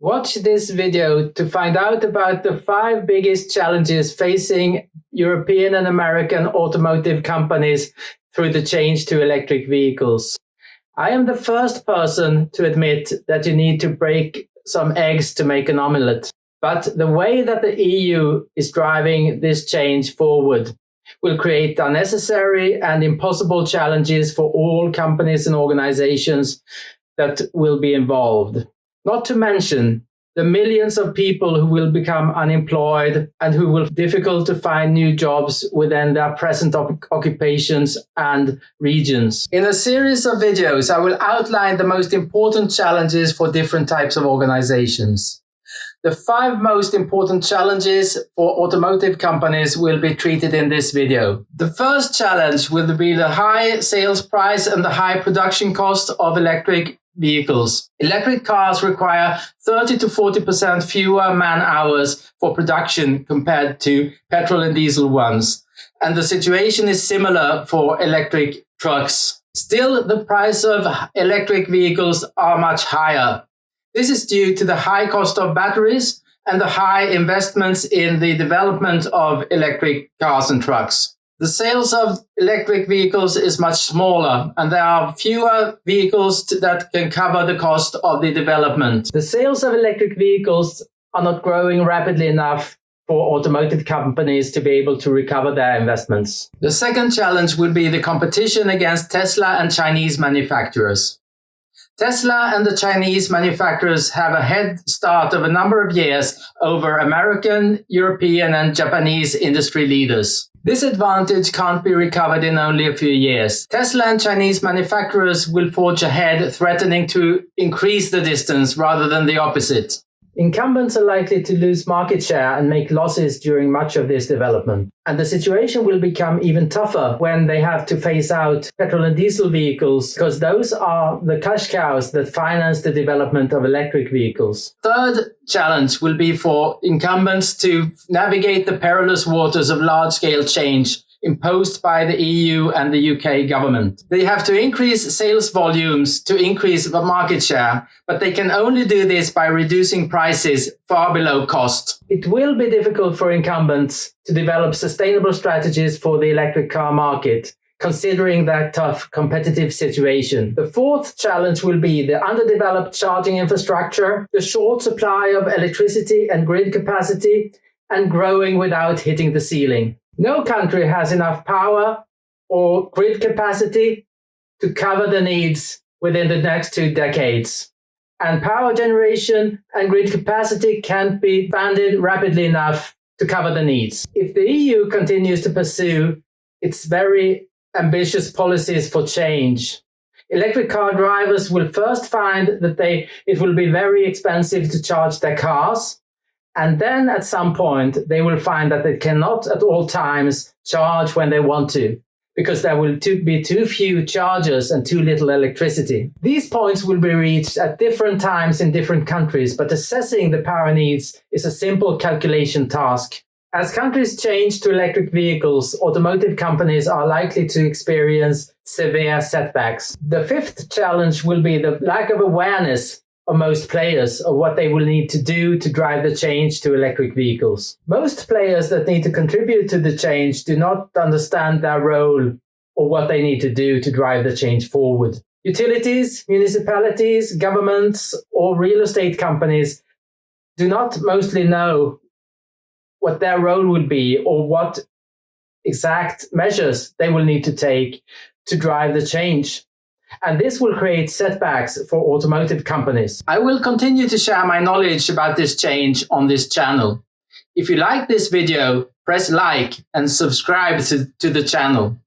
Watch this video to find out about the 5 biggest challenges facing European and American automotive companies through the change to electric vehicles. I am the first person to admit that you need to break some eggs to make an omelette. But the way that the EU is driving this change forward will create unnecessary and impossible challenges for all companies and organizations that will be involved. Not to mention the millions of people who will become unemployed and who will difficult to find new jobs within their present occupations and regions. In a series of videos, I will outline the most important challenges for different types of organizations. The 5 most important challenges for automotive companies will be treated in this video. The first challenge will be the high sales price and the high production cost of electric vehicles. Electric cars require 30 to 40% fewer man hours for production compared to petrol and diesel ones. And the situation is similar for electric trucks. Still, the price of electric vehicles are much higher. This is due to the high cost of batteries and the high investments in the development of electric cars and trucks. The sales of electric vehicles is much smaller, and there are fewer vehicles that can cover the cost of the development. The sales of electric vehicles are not growing rapidly enough for automotive companies to be able to recover their investments. The second challenge will be the competition against Tesla and Chinese manufacturers. Tesla and the Chinese manufacturers have a head start of a number of years over American, European, and Japanese industry leaders. This advantage can't be recovered in only a few years. Tesla and Chinese manufacturers will forge ahead, threatening to increase the distance rather than the opposite. Incumbents are likely to lose market share and make losses during much of this development. And the situation will become even tougher when they have to phase out petrol and diesel vehicles, because those are the cash cows that finance the development of electric vehicles. Third challenge will be for incumbents to navigate the perilous waters of large-scale change imposed by the EU and the UK government. They have to increase sales volumes to increase the market share, but they can only do this by reducing prices far below cost. It will be difficult for incumbents to develop sustainable strategies for the electric car market, considering that tough competitive situation. The fourth challenge will be the underdeveloped charging infrastructure, the short supply of electricity and grid capacity, and growing without hitting the ceiling. No country has enough power or grid capacity to cover the needs within the next 2 decades. And power generation and grid capacity can't be expanded rapidly enough to cover the needs. If the EU continues to pursue its very ambitious policies for change, electric car drivers will first find that it will be very expensive to charge their cars. And then at some point, they will find that they cannot at all times charge when they want to, because there will be too few chargers and too little electricity. These points will be reached at different times in different countries, but assessing the power needs is a simple calculation task. As countries change to electric vehicles, automotive companies are likely to experience severe setbacks. The fifth challenge will be the lack of awareness of most players of what they will need to do to drive the change to electric vehicles. Most players that need to contribute to the change do not understand their role or what they need to do to drive the change forward. Utilities, municipalities, governments, or real estate companies do not mostly know what their role will be or what exact measures they will need to take to drive the change. And this will create setbacks for automotive companies. I will continue to share my knowledge about this change on this channel. If you like this video, press like and subscribe to the channel.